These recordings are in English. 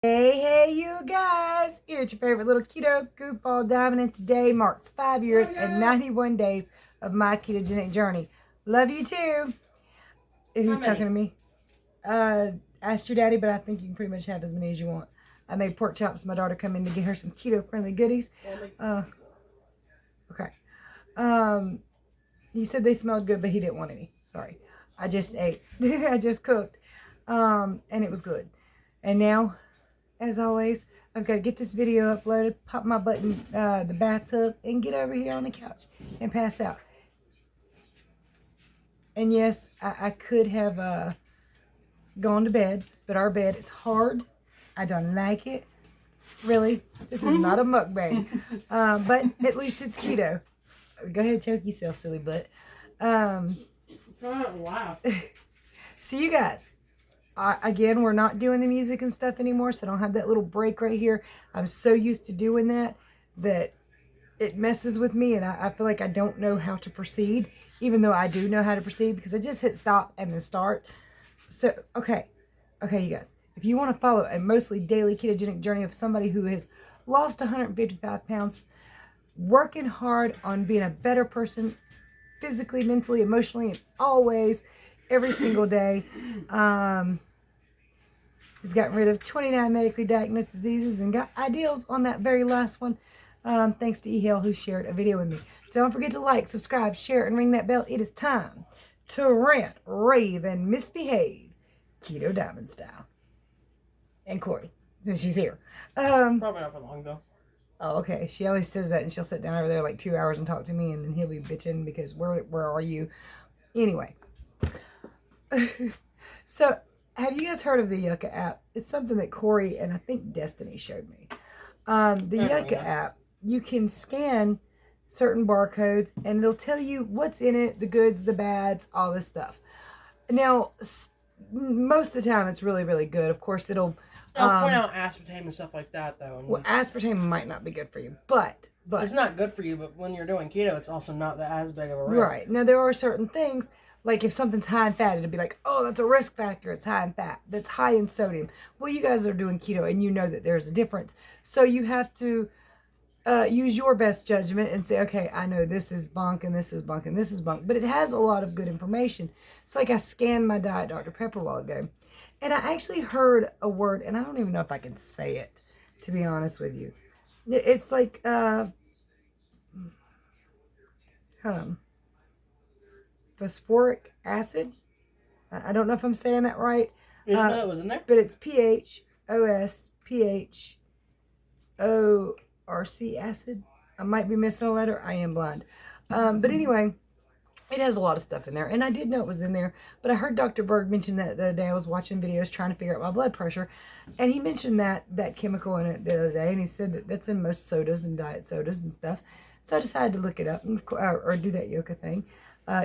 Hey, you guys! Here's your favorite little keto goofball diamond, and today marks 5 years and 91 days of my ketogenic journey. Love you too. Who's talking to me? Asked your daddy, but I think you can pretty much have as many as you want. I made pork chops. My daughter come in to get her some keto-friendly goodies. Okay. He said they smelled good, but he didn't want any. Sorry. I just ate. I just cooked. And it was good. And now, as always, I've got to get this video uploaded, pop my butt in the bathtub, and get over here on the couch and pass out. And yes, I could have gone to bed, but our bed is hard. I don't like it. Really, this is not a mukbang. But at least it's keto. Go ahead, choke yourself, silly butt. Wow. So you guys, again, we're not doing the music and stuff anymore, so I don't have that little break right here. I'm so used to doing that it messes with me, and I feel like I don't know how to proceed, even though I do know how to proceed because I just hit stop and then start. So, okay, you guys, if you want to follow a mostly daily ketogenic journey of somebody who has lost 155 pounds, working hard on being a better person, physically, mentally, emotionally, and always, every single day. He's gotten rid of 29 medically diagnosed diseases and got ideals on that very last one. Thanks to Ehale, who shared a video with me. Don't forget to like, subscribe, share, and ring that bell. It is time to rant, rave, and misbehave, Keto Diamond style. And Corey, since she's here. Probably not for long, though. Oh, okay. She always says that, and she'll sit down over there like 2 hours and talk to me, and then he'll be bitching because where are you? Anyway. So, have you guys heard of the Yucca app? It's something that Corey and I think Destiny showed me. The Yucca app, you can scan certain barcodes, and it'll tell you what's in it, the goods, the bads, all this stuff. Now, most of the time, it's really, really good. Of course, it'll point out aspartame and stuff like that, though. Well, aspartame might not be good for you, but it's not good for you. But when you're doing keto, it's also not as big of a risk. Right. Now, there are certain things, like if something's high in fat, it'd be like, oh, that's a risk factor. It's high in fat. That's high in sodium. Well, you guys are doing keto, and you know that there's a difference. So you have to use your best judgment and say, okay, I know this is bunk, and this is bunk, and this is bunk. But it has a lot of good information. So like I scanned my Diet Dr. Pepper a while ago, and I actually heard a word, and I don't even know if I can say it, to be honest with you. It's like, hold on. Phosphoric acid. I don't know if I'm saying that right. You didn't know that was in there? But it's PHOSPHORC acid. I might be missing a letter. I am blind. But anyway, it has a lot of stuff in there. And I did know it was in there. But I heard Dr. Berg mention that the other day. I was watching videos trying to figure out my blood pressure. And he mentioned that chemical in it the other day. And he said that that's in most sodas and diet sodas and stuff. So I decided to look it up or do that Yucca thing.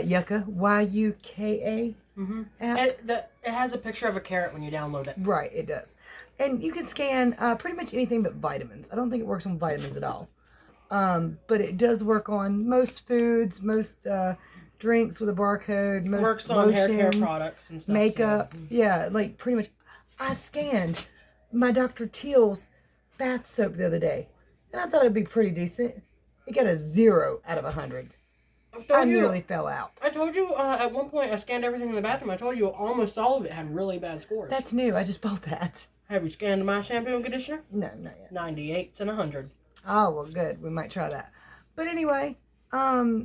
Yucca, Y-U-K-A. Mm-hmm. It has a picture of a carrot when you download it. Right, it does. And you can scan pretty much anything but vitamins. I don't think it works on vitamins at all. But it does work on most foods, most drinks with a barcode, most works on lotions, hair care products and stuff. Makeup. Too. Yeah, like pretty much. I scanned my Dr. Teal's bath soap the other day, and I thought it'd be pretty decent. It got a 0 out of 100. I nearly fell out. I told you at one point I scanned everything in the bathroom. I told you almost all of it had really bad scores. That's new. I just bought that. Have you scanned my shampoo and conditioner? No, not yet. 98s and 100. Oh, well, good. We might try that. But anyway, I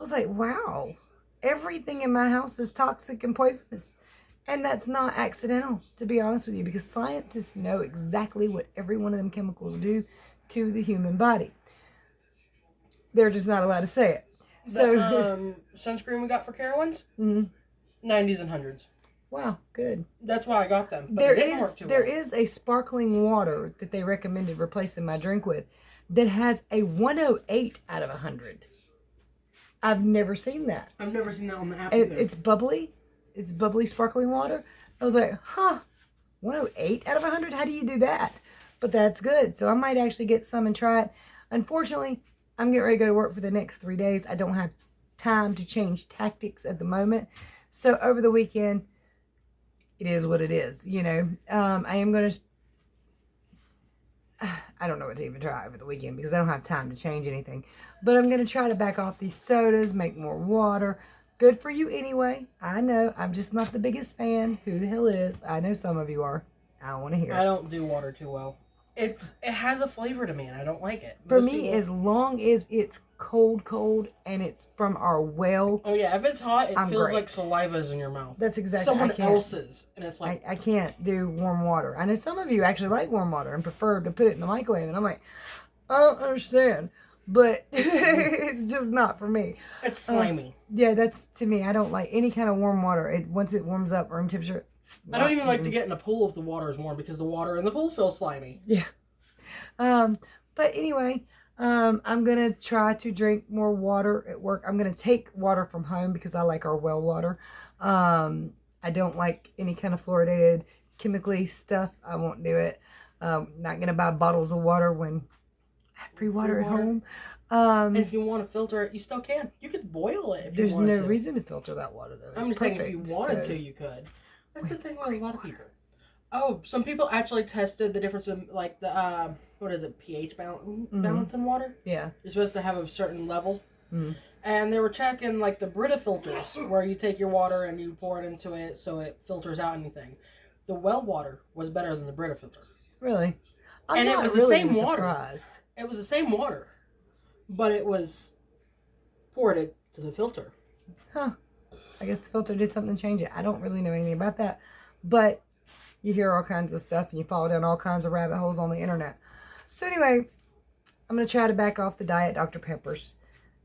was like, wow, everything in my house is toxic and poisonous. And that's not accidental, to be honest with you, because scientists know exactly what every one of them chemicals do to the human body. They're just not allowed to say it. The sunscreen we got for Carowinds? 90s and 100s. Wow, good. That's why I got them. But there is a sparkling water that they recommended replacing my drink with that has a 108 out of 100. I've never seen that. I've never seen that on the app and either. It's bubbly. It's bubbly sparkling water. I was like, 108 out of 100? How do you do that? But that's good. So I might actually get some and try it. Unfortunately, I'm getting ready to go to work for the next 3 days. I don't have time to change tactics at the moment. So over the weekend, it is what it is, you know. I am going to I don't know what to even try over the weekend because I don't have time to change anything. But I'm going to try to back off these sodas, make more water. Good for you anyway. I know. I'm just not the biggest fan. Who the hell is? I know some of you are. I don't want to hear it. I don't do water too well. It has a flavor to me, and I don't like it. For me, as long as it's cold, and it's from our well. Oh yeah, if it's hot, it feels great. like saliva's in your mouth. That's exactly. Someone else's, and it's like I can't do warm water. I know some of you actually like warm water and prefer to put it in the microwave, and I'm like, I don't understand, but it's just not for me. It's slimy. Yeah, that's to me. I don't like any kind of warm water. Once it warms up, room temperature. I don't even like to get in a pool if the water is warm because the water in the pool feels slimy. Yeah. But anyway, I'm going to try to drink more water at work. I'm going to take water from home because I like our well water. I don't like any kind of fluoridated chemically stuff. I won't do it. Not going to buy bottles of water when I have free water at home. And if you want to filter it, you still can. You could boil it if you wanted to. There's no reason to filter that water, though. I'm just saying if you wanted to, you could. That's the thing with a lot of people. Oh, some people actually tested the difference in, like, the, what is it, pH balance in water? Yeah. You're supposed to have a certain level. Mm-hmm. And they were checking, like, the Brita filters, where you take your water and you pour it into it so it filters out anything. The well water was better than the Brita filter. Really? And it was the same water. It was the same water. But it was poured to the filter. Huh. I guess the filter did something to change it. I don't really know anything about that. But you hear all kinds of stuff and you fall down all kinds of rabbit holes on the internet. So anyway, I'm going to try to back off the Diet Dr. Peppers.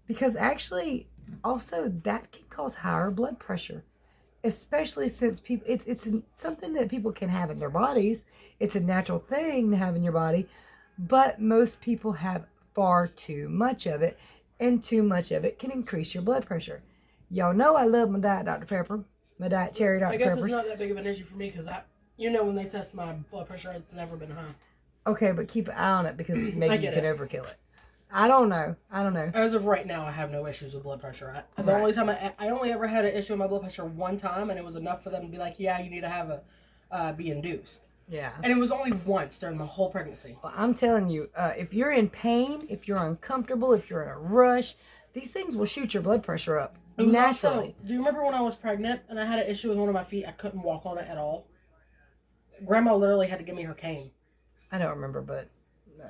Because actually, also, that can cause higher blood pressure. Especially since people, it's something that people can have in their bodies. It's a natural thing to have in your body. But most people have far too much of it. And too much of it can increase your blood pressure. Y'all know I love my Diet Dr. Pepper. My Diet Cherry Dr. Peppers. I guess it's not that big of an issue for me because when they test my blood pressure, it's never been high. Okay, but keep an eye on it because maybe you can overkill it. I don't know. As of right now, I have no issues with blood pressure. The only time I only ever had an issue with my blood pressure one time, and it was enough for them to be like, yeah, you need to have be induced. Yeah. And it was only once during my whole pregnancy. Well, I'm telling you, if you're in pain, if you're uncomfortable, if you're in a rush, these things will shoot your blood pressure up naturally. Do you remember when I was pregnant and I had an issue with one of my feet? I couldn't walk on it at all. Grandma literally had to give me her cane. I don't remember, but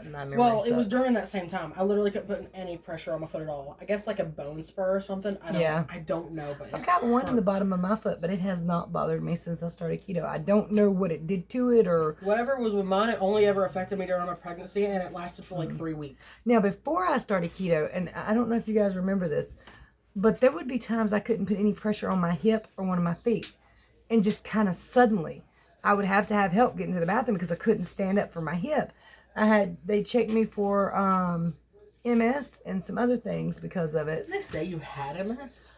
my memory Well, it was sucks. during that same time. I literally couldn't put any pressure on my foot at all. I guess like a bone spur or something. I don't know, but I've got one in the bottom of my foot, but it has not bothered me since I started keto. I don't know what it did to it or whatever was with mine. It only ever affected me during my pregnancy, and it lasted for like 3 weeks. Now, before I started keto, and I don't know if you guys remember this, but there would be times I couldn't put any pressure on my hip or one of my feet, and just kind of suddenly, I would have to have help getting to the bathroom because I couldn't stand up for my hip. They checked me for MS and some other things because of it. Didn't they say you had MS?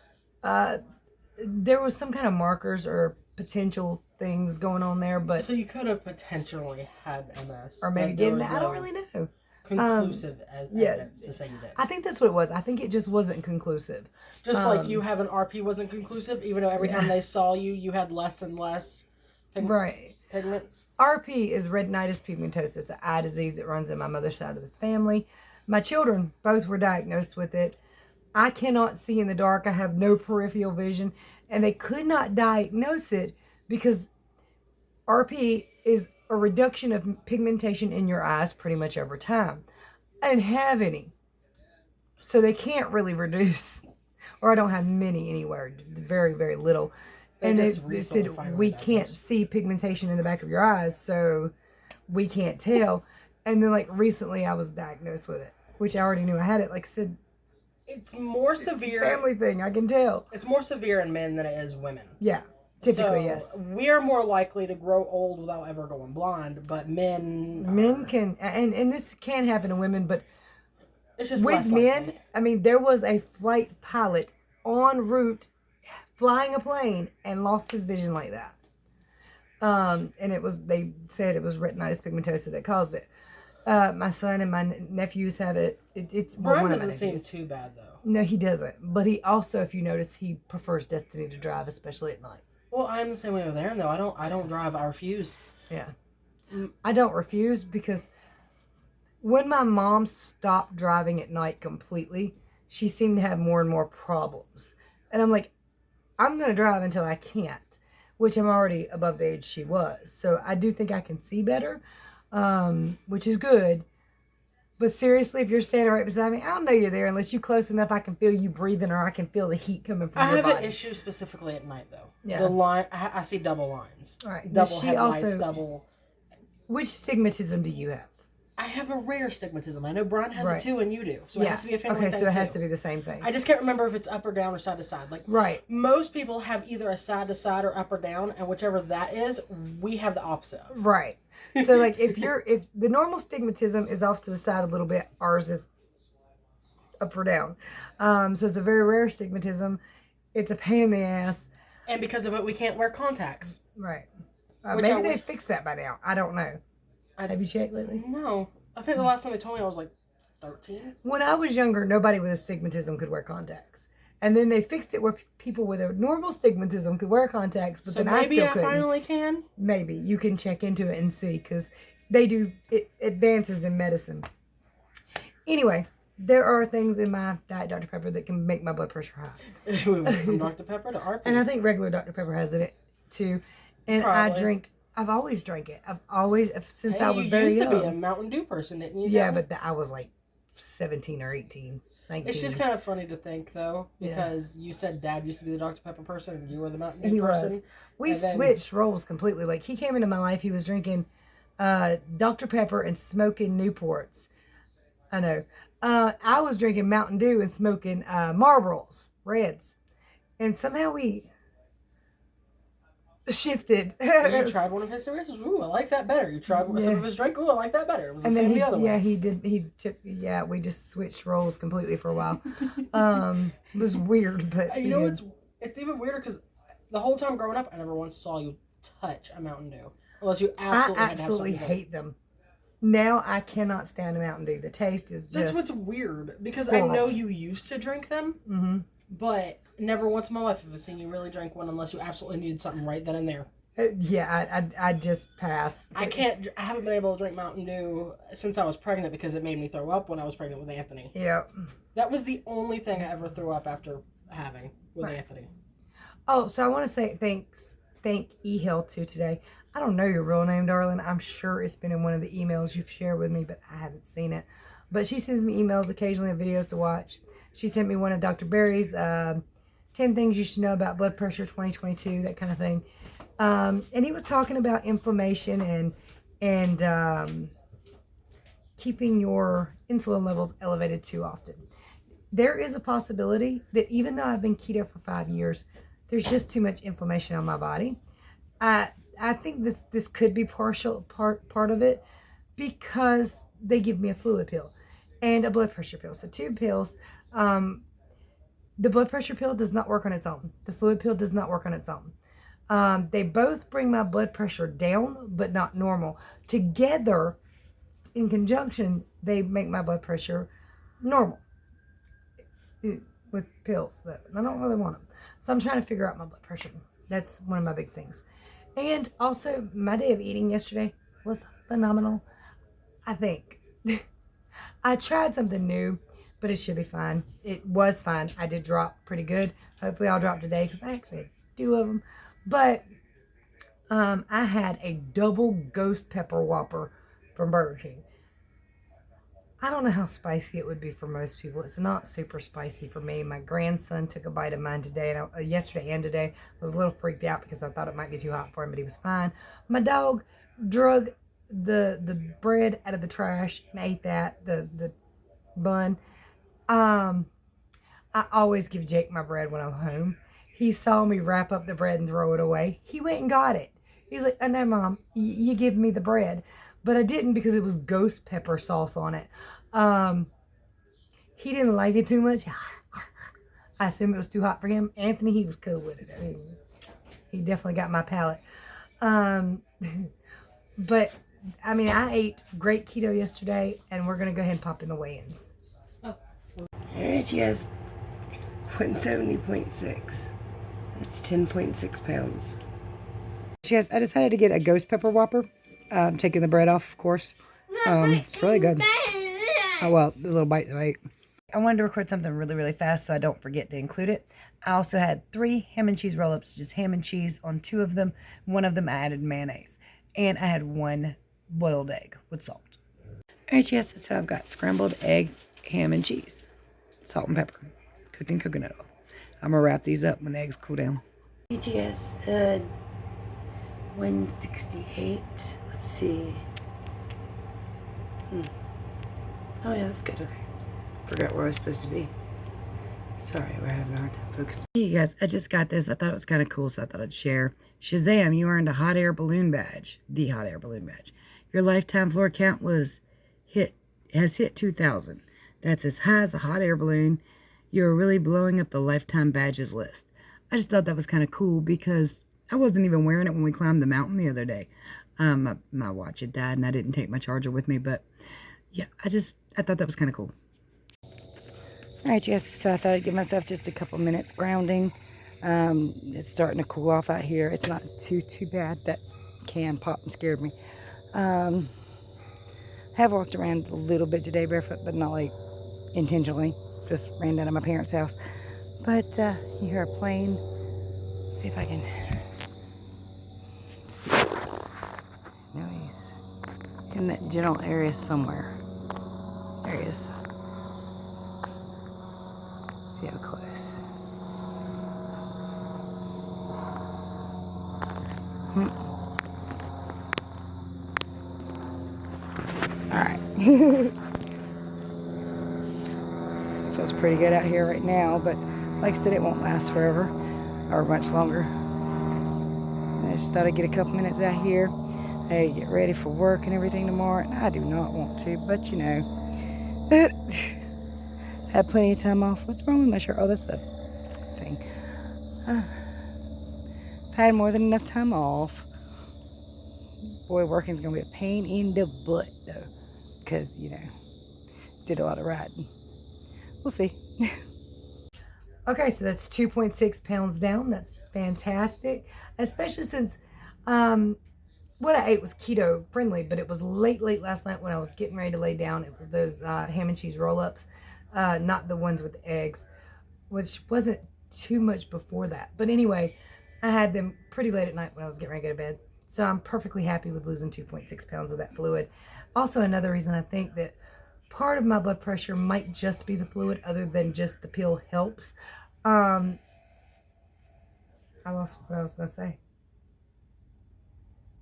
There was some kind of markers or potential things going on there, but so you could have potentially had MS, or maybe didn't. I don't really know. Conclusive evidence to say you did. I think that's what it was. I think it just wasn't conclusive. Just like you having RP wasn't conclusive, even though every time they saw you, you had less and less pigments. RP is retinitis pigmentosa. It's an eye disease that runs in my mother's side of the family. My children both were diagnosed with it. I cannot see in the dark. I have no peripheral vision. And they could not diagnose it because RP is a reduction of pigmentation in your eyes pretty much over time. I didn't have any. So they can't really reduce. Or I don't have many anywhere. Very, very little. And they said, we can't see pigmentation in the back of your eyes, so we can't tell. And then, like, recently I was diagnosed with it, which I already knew I had it. Like I said, it's more severe. It's a family thing, I can tell. It's more severe in men than it is women. Yeah, typically, yes. We are more likely to grow old without ever going blind, but men can, and this can happen to women, but it's just with men, I mean, there was a flight pilot en route flying a plane and lost his vision like that. And they said it was retinitis pigmentosa that caused it. My son and my nephews have it. Brian doesn't seem too bad though. No, he doesn't. But he also, if you notice, he prefers Destiny to drive, especially at night. Well, I'm the same way over there though. I don't drive. I refuse. Yeah. I don't refuse because when my mom stopped driving at night completely, she seemed to have more and more problems. And I'm like, I'm going to drive until I can't, which I'm already above the age she was. So I do think I can see better, which is good. But seriously, if you're standing right beside me, I don't know you're there unless you're close enough I can feel you breathing or I can feel the heat coming from your body. I have an issue specifically at night, though. Yeah. The line, I see double lines. All right. Double headlights, double... Which stigmatism do you have? I have a rare stigmatism. I know Brian has it too, and you do. So it has to be a family thing. Okay, so it has to be the same thing. I just can't remember if it's up or down or side to side. Like, right. Most people have either a side to side or up or down, and whichever that is, we have the opposite of. Right. So like if the normal stigmatism is off to the side a little bit, ours is up or down. So it's a very rare stigmatism. It's a pain in the ass. And because of it, we can't wear contacts. Right. Maybe they fixed that by now. I don't know. Have you checked lately? No. I think the last time they told me I was like 13. When I was younger, nobody with astigmatism could wear contacts. And then they fixed it where people with a normal stigmatism could wear contacts, but so then I still couldn't. Maybe I finally can? Maybe. You can check into it and see, because they do advances in medicine. Anyway, there are things in my Diet Dr. Pepper that can make my blood pressure high. We went from Dr. Pepper to RP. And I think regular Dr. Pepper has it too. And probably. I've always drank it. Since I was very young. You used to be a Mountain Dew person, didn't you? Yeah, but I was like 17 or 18. 19. It's just kind of funny to think, though, because you said Dad used to be the Dr. Pepper person and you were the Mountain Dew person. Was. We switched roles completely. Like, he came into my life, he was drinking Dr. Pepper and smoking Newports. I know. I was drinking Mountain Dew and smoking Marlboros, Reds. And somehow we shifted. You tried one of his cigarettes. Ooh, I like that better. You tried some of his drink. Ooh, I like that better. It was the same the other one. Yeah, he did. He took. Yeah, we just switched roles completely for a while. It was weird, but you know, it's even weirder because the whole time growing up, I never once saw you touch a Mountain Dew unless you absolutely. I absolutely hate them. Now I cannot stand a Mountain Dew. The taste is just. That's what's weird because I know you used to drink them. Mm-hmm. But never once in my life have I seen you really drink one unless you absolutely needed something right then and there. I just pass. I haven't been able to drink Mountain Dew since I was pregnant because it made me throw up when I was pregnant with Anthony. Yeah. That was the only thing I ever threw up after having with Anthony. Oh, so I want to say thank eHealth too today. I don't know your real name, darling. I'm sure it's been in one of the emails you've shared with me, but I haven't seen it. But she sends me emails occasionally of videos to watch. She sent me one of Dr. Berry's 10 things you should know about blood pressure 2022, that kind of thing. And he was talking about inflammation and keeping your insulin levels elevated too often. There is a possibility that even though I've been keto for 5 years, there's just too much inflammation on my body. I think this could be part of it because they give me a fluid pill and a blood pressure pill. So 2 pills. The blood pressure pill does not work on its own. The fluid pill does not work on its own. They both bring my blood pressure down, but not normal. Together, in conjunction, they make my blood pressure normal with pills. I don't really want them. So I'm trying to figure out my blood pressure. That's one of my big things. And also, my day of eating yesterday was phenomenal, I think. I tried something new, but it should be fine. It was fine. I did drop pretty good. Hopefully I'll drop today because I actually had 2 of them. But I had a double ghost pepper Whopper from Burger King. I don't know how spicy it would be for most people. It's not super spicy for me. My grandson took a bite of mine today, and yesterday and today. I was a little freaked out because I thought it might be too hot for him, but he was fine. My dog drug the bread out of the trash and ate that, the bun. I always give Jake my bread when I'm home. He saw me wrap up the bread and throw it away. He went and got it. He's like, oh no, Mom, you give me the bread. But I didn't because it was ghost pepper sauce on it. He didn't like it too much. I assume it was too hot for him. Anthony, he was cool with it. I mean, he definitely got my palate. But, I mean, I ate great keto yesterday, and we're going to go ahead and pop in the weigh-ins. Oh. Alright, you guys. 170.6. That's 10.6 pounds. Yes, I decided to get a ghost pepper Whopper. Taking the bread off, of course. It's really good. Oh, well, the little bite. I wanted to record something really, really fast so I don't forget to include it. I also had 3 ham and cheese roll-ups, just ham and cheese on 2 of them. One of them I added mayonnaise. And I had 1 boiled egg with salt. Alright, yes, so I've got scrambled egg, ham and cheese, salt and pepper, cooked in coconut oil. I'm going to wrap these up when the eggs cool down. Alright, you guys, 168. Let's see. Oh yeah, that's good. Okay. Forgot where I was supposed to be. Sorry, we're having a hard time focusing. Hey you guys, I just got this. I thought it was kind of cool, so I thought I'd share. Shazam, you earned a hot air balloon badge. The hot air balloon badge. Your lifetime floor count has hit 2,000. That's as high as a hot air balloon. You're really blowing up the lifetime badges list. I just thought that was kind of cool because I wasn't even wearing it when we climbed the mountain the other day. My watch had died and I didn't take my charger with me, but yeah, I thought that was kind of cool. Alright, yes, so I thought I'd give myself just a couple minutes grounding. It's starting to cool off out here. It's not too bad. That can pop and scared me. I have walked around a little bit today barefoot, but not like intentionally. Just ran down to my parents' house. But you hear a plane. See if I can see. No, he's in that general area somewhere. There he is. See how close. Alright. So it feels pretty good out here right now, but like I said, it won't last forever or much longer. I just thought I'd get a couple minutes out here. Hey, get ready for work and everything tomorrow. And I do not want to, but you know. Had plenty of time off. What's wrong with my shirt? Oh, that's the thing. I've had more than enough time off. Boy, working's going to be a pain in the butt, though. Because, you know, did a lot of riding. We'll see. Okay, so that's 2.6 pounds down. That's fantastic. Especially since what I ate was keto friendly, but it was late last night when I was getting ready to lay down. It was those ham and cheese roll-ups. Not the ones with the eggs, which wasn't too much before that. But anyway, I had them pretty late at night when I was getting ready to go to bed. So I'm perfectly happy with losing 2.6 pounds of that fluid. Also, another reason I think that part of my blood pressure might just be the fluid other than just the pill helps. I lost what I was going to say.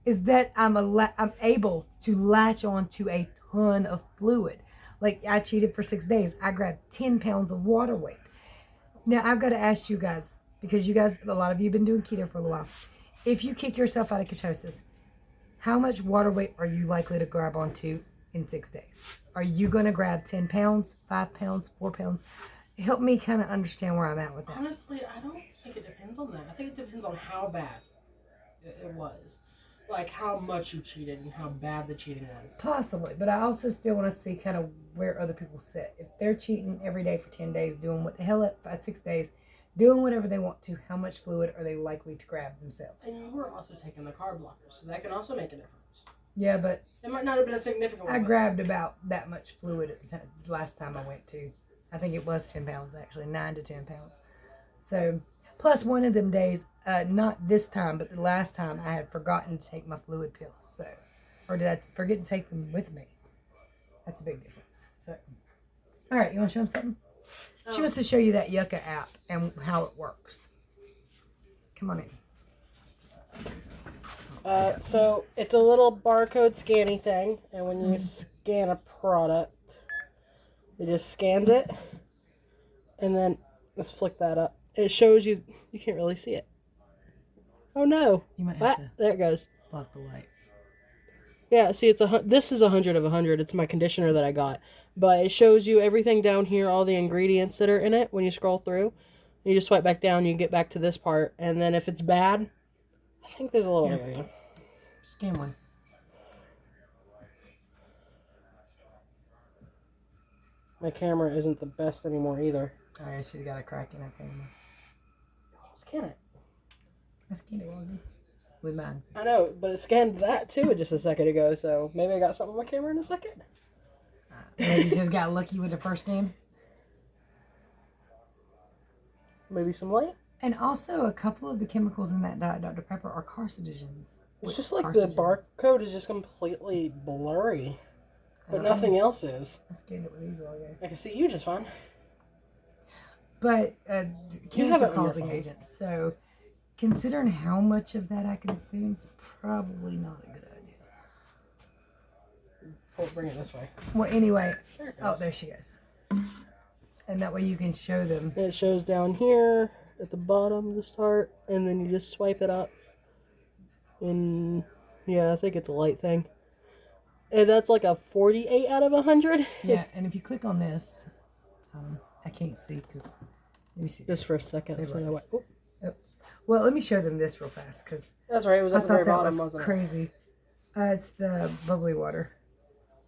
Is that I'm able to latch on to a ton of fluid. Like, I cheated for 6 days. I grabbed 10 pounds of water weight. Now, I've got to ask you guys, because you guys, a lot of you have been doing keto for a little while. If you kick yourself out of ketosis, how much water weight are you likely to grab onto in 6 days? Are you going to grab 10 pounds, 5 pounds, 4 pounds? Help me kind of understand where I'm at with that. Honestly, I don't think it depends on that. I think it depends on how bad it was. Like how much you cheated and how bad the cheating was. Possibly, but I also still want to see kind of where other people sit. If they're cheating every day for 10 days, doing what the hell, 6 days, doing whatever they want to, how much fluid are they likely to grab themselves? And you were also taking the carb blockers, so that can also make a difference. Yeah, but it might not have been a significant one. I grabbed about that much fluid at the last time I went to. I think it was 10 pounds actually, 9 to 10 pounds. So, plus one of them days, not this time, but the last time I had forgotten to take my fluid pills. So, or did I forget to take them with me? That's a big difference. So, all right, you want to show them something? She wants to show you that Yucca app and how it works. Come on in. So it's a little barcode scanning thing, and when you scan a product, it just scans it, and then let's flick that up. It shows you can't really see it. Oh no! You might have to. There it goes. Block the light. Yeah, see, this is 100 of 100. It's my conditioner that I got, but it shows you everything down here, all the ingredients that are in it. When you scroll through, you just swipe back down, you get back to this part, and then if it's bad, I think there's a little area. Scan one. My camera isn't the best anymore either. Oh, yeah, she's got a crack in her camera. Scan it. I scanned it, wasn't it? with mine. I know, but it scanned that too just a second ago, so maybe I got something on my camera in a second. Maybe you just got lucky with the first game. Maybe some light. And also, a couple of the chemicals in that Diet Dr. Pepper are carcinogens. It's just like the barcode is just completely blurry, but nothing else is. I scanned it with these while ago. I can see you just fine. But cancer-causing agents. So, considering how much of that I consume, it's probably not a good idea. Oh, bring it this way. Well, anyway. There it Oh, goes. there she goes. And that way you can show them. It shows down here at the bottom to start, and then you just swipe it up. And yeah, I think it's a light thing. And that's like a 48 out of 100. Yeah, and if you click on this, I can't see because, let me see. Just for a second. So Well, let me show them this real fast because that's right. It was at the very bottom, wasn't it? Crazy. It's the bubbly water.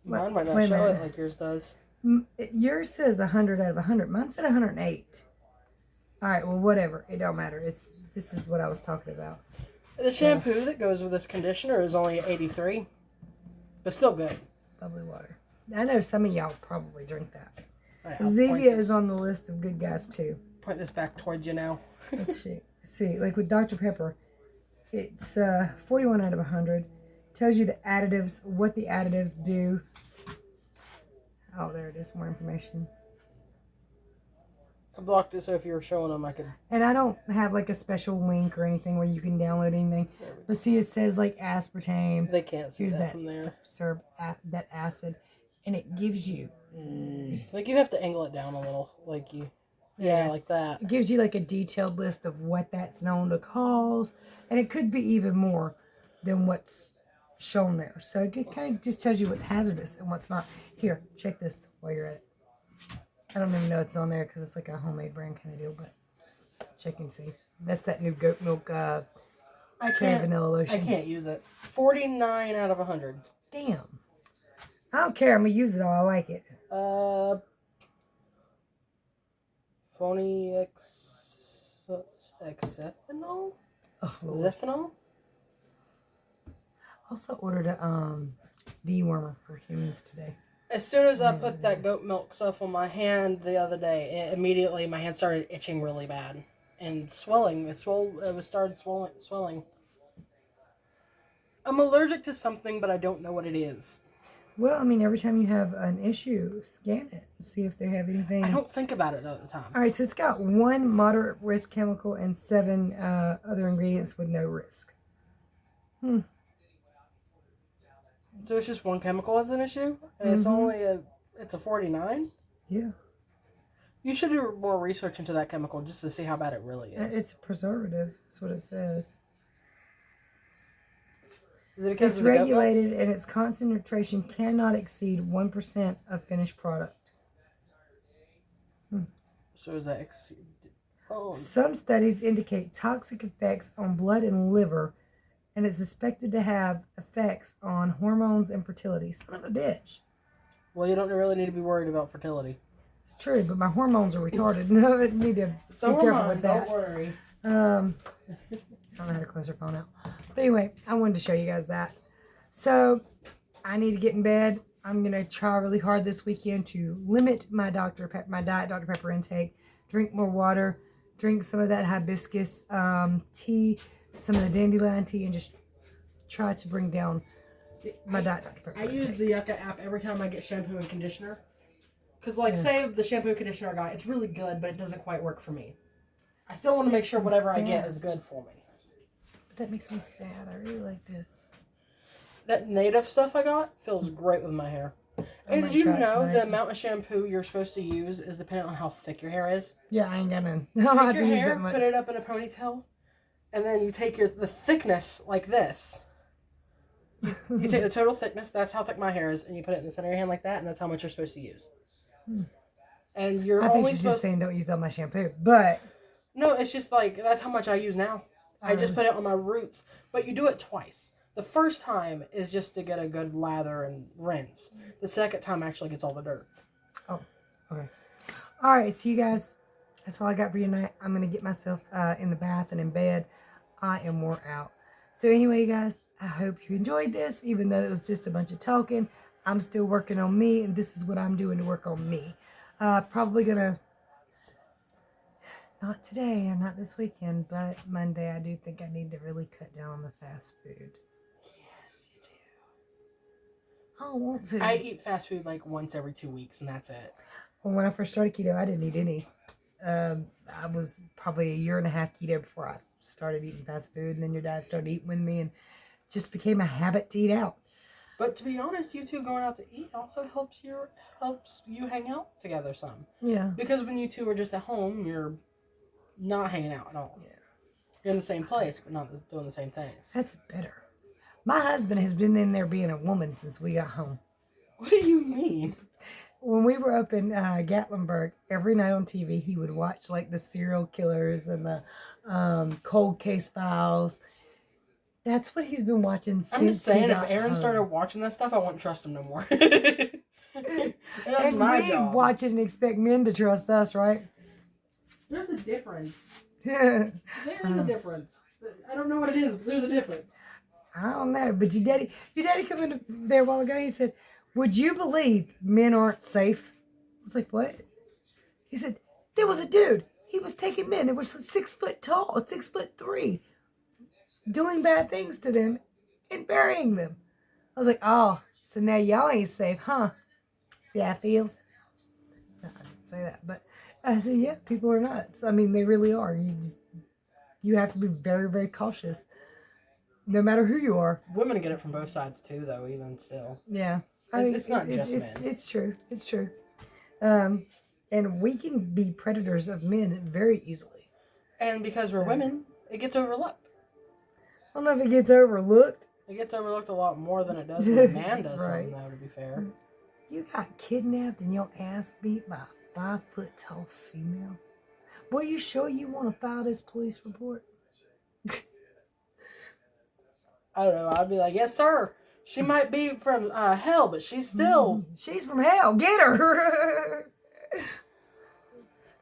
Mine might not show it like yours does. Yours says 100 out of 100. Mine said 108. All right, well, whatever. It don't matter. This is what I was talking about. The shampoo that goes with this conditioner is only 83, but still good. Bubbly water. I know some of y'all probably drink that. Right, Zevia is on the list of good guys too. Point this back towards you now. Let's see. Like with Dr. Pepper, it's 41 out of 100. Tells you the additives, what the additives do. Oh, there it is. More information. I blocked it so if you were showing them, I could. And I don't have like a special link or anything where you can download anything. But see, it says like aspartame. They can't see that from there. Serve that acid, and it gives you. Like you have to angle it down a little, like you. Yeah, like that. It gives you like a detailed list of what that's known to cause, and it could be even more than what's shown there. So it kind of just tells you what's hazardous and what's not. Here, check this while you're at it. I don't even know it's on there because it's like a homemade brand kind of deal, but check and see. That's that new goat milk cherry vanilla lotion. I can't use it. 49 out of 100. Damn. I don't care. I'm going to use it all. I like it. Phony ethanol? Oh, Lord. Zethanol? Also ordered a dewormer for humans today. As soon as I put that goat milk stuff on my hand the other day, immediately my hand started itching really bad and swelling. It started swelling. I'm allergic to something, but I don't know what it is. Well, I mean, every time you have an issue, scan it and see if they have anything. I don't think about it though at the time. All right, so it's got 1 moderate risk chemical and 7 other ingredients with no risk. So it's just one chemical that's an issue, and it's only it's a 49. Yeah. You should do more research into that chemical just to see how bad it really is. It's a preservative. That's what it says. Is it because It's regulated and its concentration cannot exceed 1% of finished product. So is that Some studies indicate toxic effects on blood and liver, and it's suspected to have effects on hormones and fertility. Son of a bitch. Well, you don't really need to be worried about fertility. It's true, but my hormones are retarded. No, I need to be careful with that. Don't worry. I don't know how to close her phone out. But anyway, I wanted to show you guys that. So, I need to get in bed. I'm going to try really hard this weekend to limit my Diet Dr. Pepper intake. Drink more water. Drink some of that hibiscus tea. Some of the dandelion tea. And just try to bring down my Diet Dr. Pepper intake. use the Yucca app every time I get shampoo and conditioner. Because, say the shampoo and conditioner I got, it's really good, but it doesn't quite work for me. I still want to make sure whatever I get is good for me. But that makes me sad. I really like this. That native stuff I got feels great with my hair. And did you know the amount of shampoo you're supposed to use is dependent on how thick your hair is? Yeah, I ain't got none. Take your hair, put it up in a ponytail, and then you take the thickness like this. You take the total thickness, that's how thick my hair is, and you put it in the center of your hand like that, and that's how much you're supposed to use. And you're I think only she's supposed just saying don't use all my shampoo, but... No, it's just that's how much I use now. I just put it on my roots. But you do it twice. The first time is just to get a good lather and rinse. The second time actually gets all the dirt. Oh, okay. All right, so you guys, that's all I got for you tonight. I'm going to get myself in the bath and in bed. I am wore out. So anyway, guys, I hope you enjoyed this, even though it was just a bunch of talking. I'm still working on me, and this is what I'm doing to work on me. Probably gonna, not today or not this weekend, but Monday I do think I need to really cut down on the fast food. Yes, you do. I want to. I eat fast food like once every 2 weeks, and that's it. Well, when I first started keto, I didn't eat any. I was probably a year and a half keto before I started eating fast food, and then your dad started eating with me, and just became a habit to eat out. But to be honest, you two going out to eat also helps you hang out together some. Yeah. Because when you two are just at home, you're not hanging out at all. Yeah. You're in the same place, but not doing the same things. That's better. My husband has been in there being a woman since we got home. What do you mean? When we were up in Gatlinburg, every night on TV, he would watch like the serial killers and the cold case files. That's what he's been watching since. I'm just saying, if Aaron home. started watching that stuff, I wouldn't trust him no more. That's and my we job. watch it and expect men to trust us, right? There's a difference. I There's a difference. I don't know what it is, but there's a difference. don't know, but your daddy come in there a while ago. He said, "Would you believe men aren't safe?" I was like, "What?" He said, "There was a dude. He was taking men that were 6 foot tall, 6'3", doing bad things to them and burying them." I was like, "Oh, so now y'all ain't safe, huh?" See how it feels? No, I didn't say that, but I said, "Yeah, people are nuts. I mean, they really are. You have to be very, very cautious, no matter who you are." Women get it from both sides too, though. Even still, Yeah, it's not just men. It's true. It's true. And we can be predators of men very easily. And because we're women, it gets overlooked. I don't know if it gets overlooked. It gets overlooked a lot more than it does when a man does Right. something, though, to be fair. You got kidnapped and your ass beat by a 5 foot tall female. Boy, you sure you want to file this police report? I don't know. I'd be like, yes, sir. She might be from hell, but she's still... She's from hell. Get her.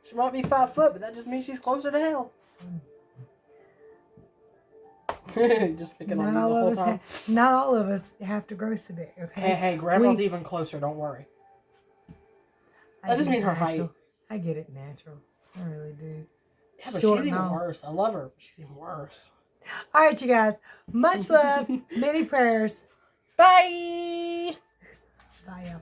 She might be 5 foot, but that just means she's closer to hell. Just picking on you the whole time. Not all of us have to grow so big, okay? Hey, Grandma's even closer. Don't worry. I That doesn't get mean her it height. natural. I get it natural. I really do. Yeah, but Short she's even and all. worse. I love her, but she's even worse. All right, you guys. Much love. Many prayers. Bye! Bye, y'all.